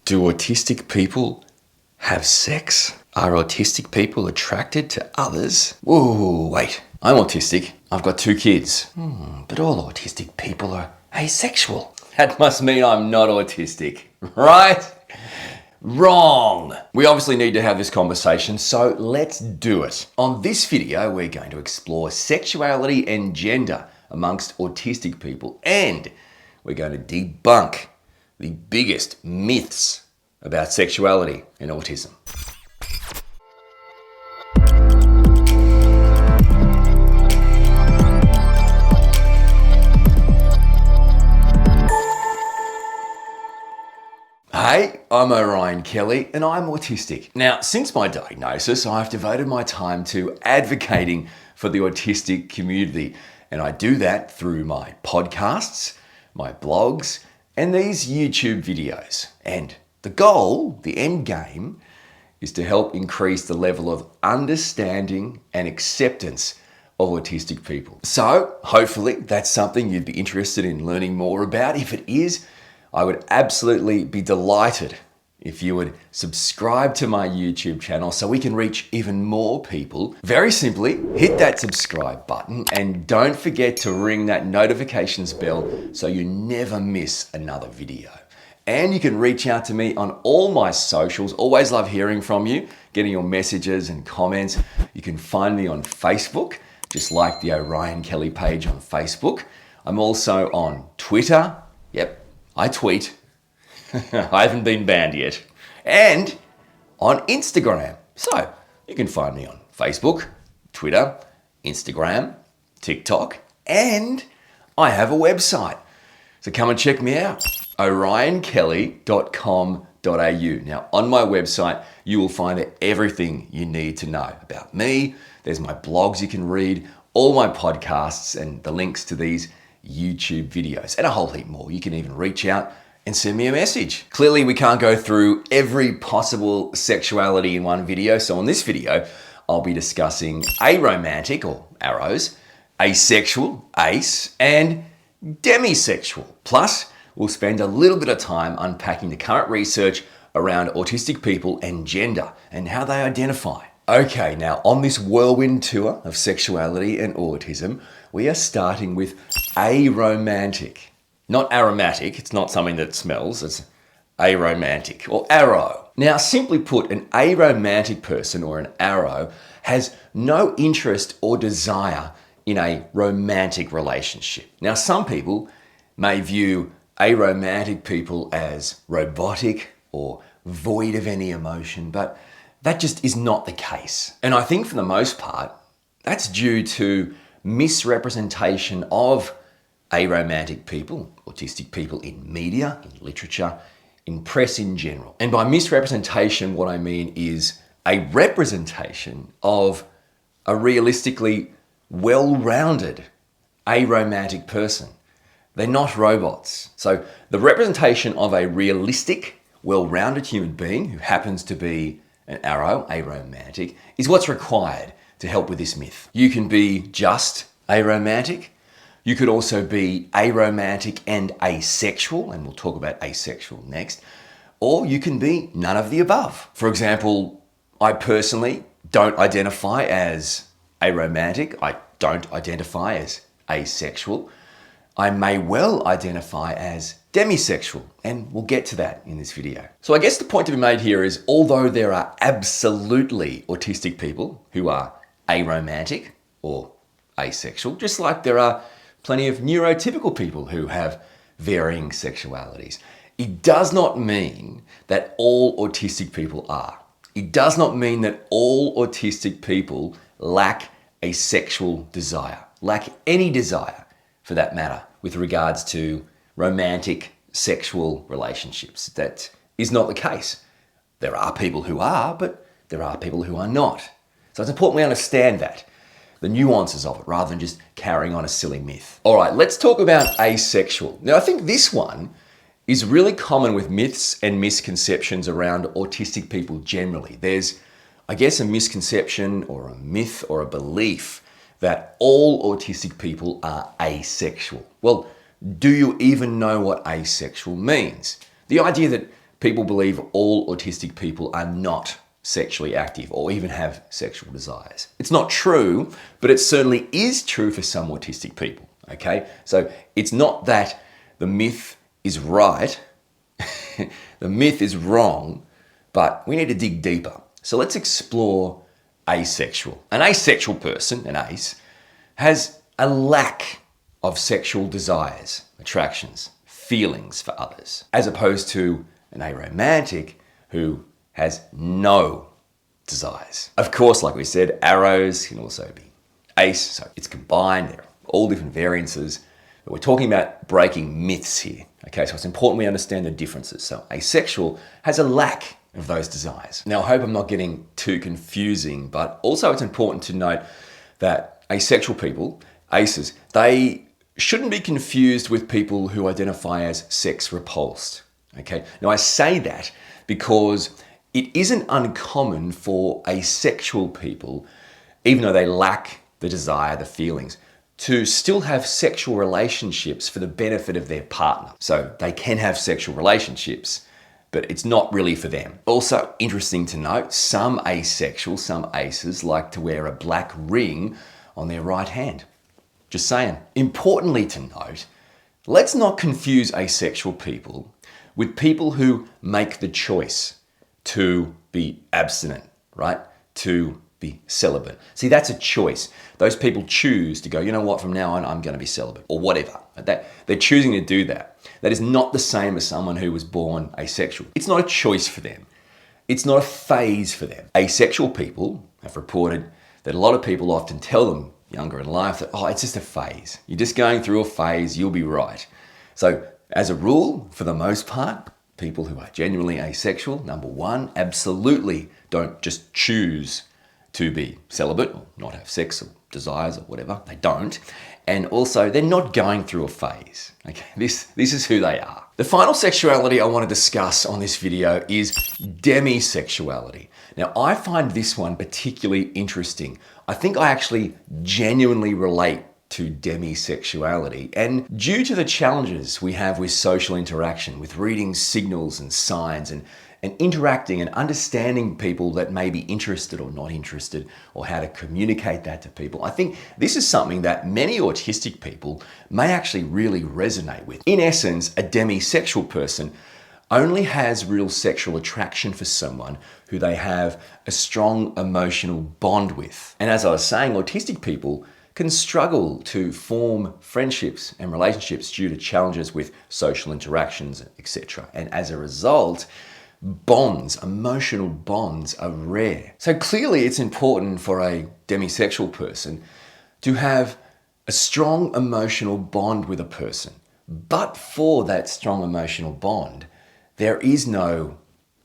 Do autistic people have sex? Are autistic people attracted to others? Whoa, wait. I'm autistic. I've got 2 kids. But all autistic people are asexual. That must mean I'm not autistic, right? Wrong. We obviously need to have this conversation, so let's do it. On this video, we're going to explore sexuality and gender amongst autistic people, and we're going to debunk the biggest myths about sexuality and autism. Hey, I'm Orion Kelly and I'm autistic. Now, since my diagnosis, I've devoted my time to advocating for the autistic community, and I do that through my podcasts, my blogs, and these YouTube videos. And the goal, the end game, is to help increase the level of understanding and acceptance of autistic people. So, hopefully, that's something you'd be interested in learning more about. If it is, I would absolutely be delighted if you would subscribe to my YouTube channel so we can reach even more people. Very simply, hit that subscribe button and don't forget to ring that notifications bell so you never miss another video. And you can reach out to me on all my socials. Always love hearing from you, getting your messages and comments. You can find me on Facebook, just like the Orion Kelly page on Facebook. I'm also on Twitter. Yep, I tweet. I haven't been banned yet. And on Instagram. So you can find me on Facebook, Twitter, Instagram, TikTok, and I have a website. So come and check me out, orionkelly.com.au. Now on my website, you will find everything you need to know about me. There's my blogs you can read, all my podcasts, and the links to these YouTube videos, and a whole heap more. You can even reach out and send me a message. Clearly, we can't go through every possible sexuality in one video. So on this video, I'll be discussing aromantic, or arrows, asexual, ace, and demisexual. Plus, we'll spend a little bit of time unpacking the current research around autistic people and gender and how they identify. Okay, now on this whirlwind tour of sexuality and autism, we are starting with aromantic. Not aromatic, it's not something that smells, it's aromantic, or arrow. Now, simply put, an aromantic person, or an arrow, has no interest or desire in a romantic relationship. Now, some people may view aromantic people as robotic or void of any emotion, but that just is not the case. And I think for the most part, that's due to misrepresentation of aromantic people, autistic people in media, in literature, in press in general. And by misrepresentation, what I mean is a representation of a realistically well-rounded aromantic person. They're not robots. So the representation of a realistic, well-rounded human being who happens to be an arrow, aromantic, is what's required to help with this myth. You can be just aromantic. You could also be aromantic and asexual, and we'll talk about asexual next. Or you can be none of the above. For example, I personally don't identify as aromantic. I don't identify as asexual. I may well identify as demisexual, and we'll get to that in this video. So I guess the point to be made here is, although there are absolutely autistic people who are aromantic or asexual, just like there are plenty of neurotypical people who have varying sexualities, it does not mean that all autistic people are. It does not mean that all autistic people lack a sexual desire, lack any desire for that matter, with regards to romantic sexual relationships. That is not the case. There are people who are, but there are people who are not. So it's important we understand that, the nuances of it, rather than just carrying on a silly myth. All right, let's talk about asexual. Now, I think this one is really common with myths and misconceptions around autistic people generally. There's, I guess, a misconception or a myth or a belief that all autistic people are asexual. Well, do you even know what asexual means? The idea that people believe all autistic people are not sexually active or even have sexual desires. It's not true, but it certainly is true for some autistic people, okay? So it's not that the myth is right, the myth is wrong, but we need to dig deeper. So let's explore asexual. An asexual person, an ace, has a lack of sexual desires, attractions, feelings for others, as opposed to an aromantic who has no desires. Of course, like we said, arrows can also be ace, so it's combined. There are all different variances, but we're talking about breaking myths here. Okay, so it's important we understand the differences. So asexual has a lack of those desires. Now, I hope I'm not getting too confusing, but also it's important to note that asexual people, aces, they shouldn't be confused with people who identify as sex repulsed. Okay, now I say that because it isn't uncommon for asexual people, even though they lack the desire, the feelings, to still have sexual relationships for the benefit of their partner. So they can have sexual relationships, but it's not really for them. Also, interesting to note, some asexual, some aces like to wear a black ring on their right hand. Just saying. Importantly to note, let's not confuse asexual people with people who make the choice to be abstinent, right? To be celibate. See, that's a choice. Those people choose to go, you know what, from now on, I'm going to be celibate or whatever. They're choosing to do that. That is not the same as someone who was born asexual. It's not a choice for them. It's not a phase for them. Asexual people have reported that a lot of people often tell them younger in life that, oh, it's just a phase. You're just going through a phase, you'll be right. So as a rule, for the most part, people who are genuinely asexual, number one, absolutely don't just choose to be celibate or not have sex or desires or whatever. They don't. And also, they're not going through a phase. Okay, this is who they are. The final sexuality I want to discuss on this video is demisexuality. Now, I find this one particularly interesting. I think I actually genuinely relate to demisexuality, and due to the challenges we have with social interaction, with reading signals and signs and interacting and understanding people that may be interested or not interested, or how to communicate that to people, I think this is something that many autistic people may actually really resonate with. In essence, a demisexual person only has real sexual attraction for someone who they have a strong emotional bond with. And as I was saying, autistic people can struggle to form friendships and relationships due to challenges with social interactions, etc. And as a result, bonds, emotional bonds are rare. So clearly it's important for a demisexual person to have a strong emotional bond with a person. But for that strong emotional bond, there is no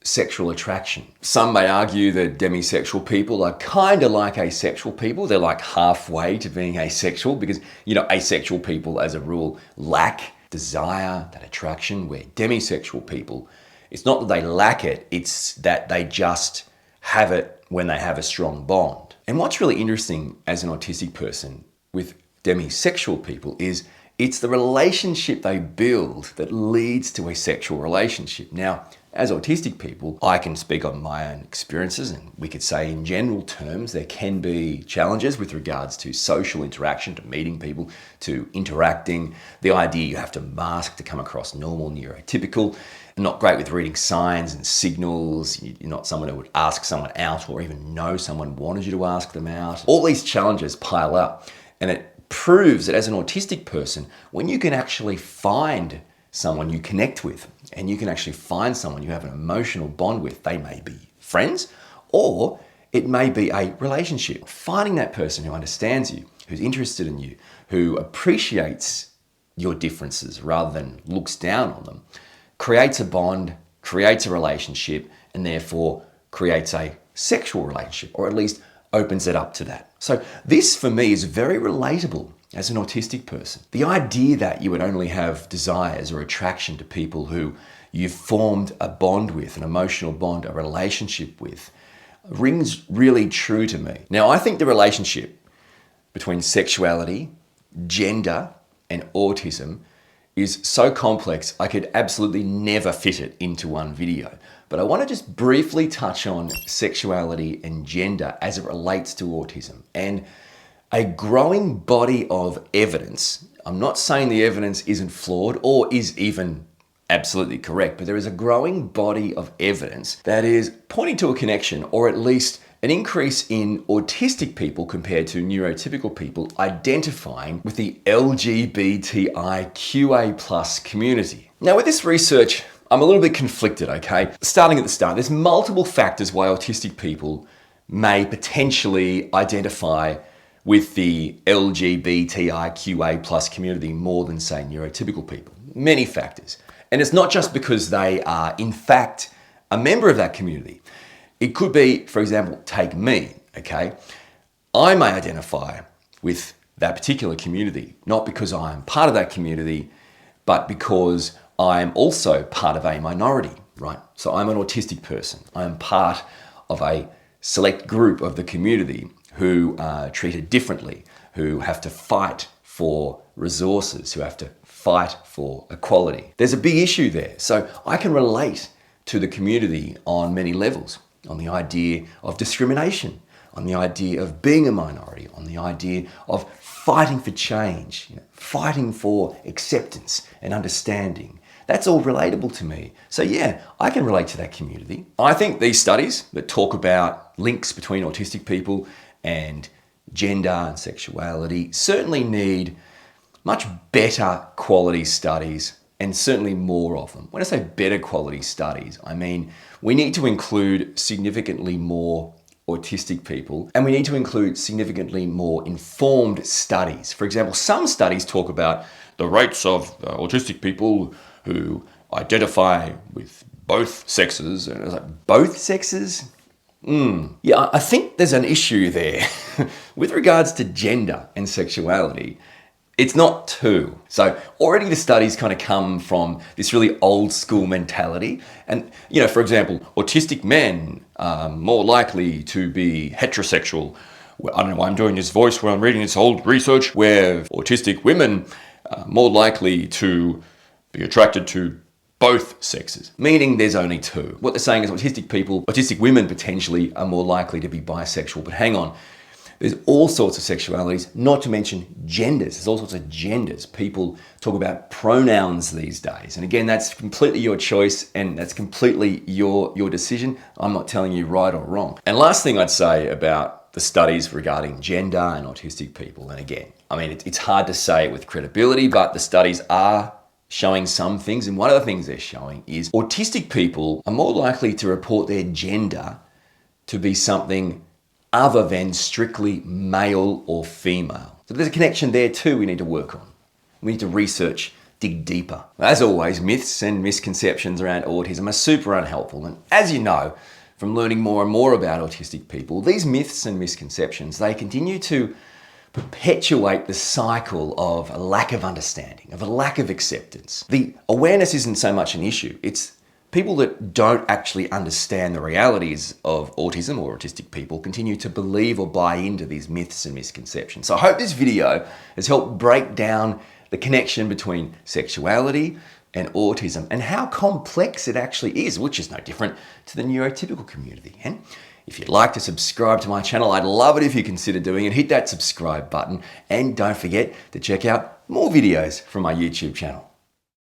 sexual attraction. Some may argue that demisexual people are kind of like asexual people. They're like halfway to being asexual because, asexual people as a rule lack desire, that attraction, where demisexual people, it's not that they lack it, it's that they just have it when they have a strong bond. And what's really interesting as an autistic person with demisexual people is it's the relationship they build that leads to a sexual relationship. Now, as autistic people, I can speak on my own experiences, and we could say in general terms, there can be challenges with regards to social interaction, to meeting people, to interacting. The idea you have to mask to come across normal, neurotypical, not great with reading signs and signals. You're not someone who would ask someone out or even know someone wanted you to ask them out. All these challenges pile up, and it proves that as an autistic person, when you can actually find someone you connect with, and you can actually find someone you have an emotional bond with, they may be friends, or it may be a relationship. Finding that person who understands you, who's interested in you, who appreciates your differences rather than looks down on them, creates a bond, creates a relationship, and therefore creates a sexual relationship, or at least opens it up to that. So this for me is very relatable as an autistic person. The idea that you would only have desires or attraction to people who you've formed a bond with, an emotional bond, a relationship with, rings really true to me. Now, I think the relationship between sexuality, gender, and autism is so complex, I could absolutely never fit it into one video. But I want to just briefly touch on sexuality and gender as it relates to autism. And a growing body of evidence, I'm not saying the evidence isn't flawed or is even absolutely correct, but there is a growing body of evidence that is pointing to a connection, or at least an increase in autistic people compared to neurotypical people identifying with the LGBTIQA+ community. Now, with this research, I'm a little bit conflicted, okay? Starting at the start, there's multiple factors why autistic people may potentially identify with the LGBTIQA+ community more than, say, neurotypical people. Many factors. And it's not just because they are, in fact, a member of that community. It could be, for example, take me, okay? I may identify with that particular community, not because I'm part of that community, but because I'm also part of a minority, right? So I'm an autistic person. I am part of a select group of the community who are treated differently, who have to fight for resources, who have to fight for equality. There's a big issue there. So I can relate to the community on many levels, on the idea of discrimination, on the idea of being a minority, on the idea of fighting for change, fighting for acceptance and understanding. That's all relatable to me. So yeah, I can relate to that community. I think these studies that talk about links between autistic people and gender and sexuality certainly need much better quality studies, and certainly more of them. When I say better quality studies, I mean we need to include significantly more autistic people, and we need to include significantly more informed studies. For example, some studies talk about the rates of autistic people who identify with both sexes, and I was like, both sexes? Yeah, I think there's an issue there. With regards to gender and sexuality, it's not two. So already the studies kind of come from this really old school mentality. And, for example, autistic men are more likely to be heterosexual. I don't know why I'm doing this voice where I'm reading this old research, where autistic women are more likely to be attracted to both sexes, meaning there's only two. What they're saying is autistic women potentially are more likely to be bisexual. But hang on. There's all sorts of sexualities, not to mention genders. There's all sorts of genders. People talk about pronouns these days. And again, that's completely your choice and that's completely your decision. I'm not telling you right or wrong. And last thing I'd say about the studies regarding gender and autistic people, and again, I mean, it's hard to say it with credibility, but the studies are showing some things. And one of the things they're showing is autistic people are more likely to report their gender to be something other than strictly male or female. So there's a connection there too we need to work on. We need to research, dig deeper. As always, myths and misconceptions around autism are super unhelpful. And as you know, from learning more and more about autistic people, these myths and misconceptions, they continue to perpetuate the cycle of a lack of understanding, of a lack of acceptance. The awareness isn't so much an issue. It's people that don't actually understand the realities of autism or autistic people continue to believe or buy into these myths and misconceptions. So I hope this video has helped break down the connection between sexuality and autism and how complex it actually is, which is no different to the neurotypical community. And if you'd like to subscribe to my channel, I'd love it if you consider doing it. Hit that subscribe button and don't forget to check out more videos from my YouTube channel.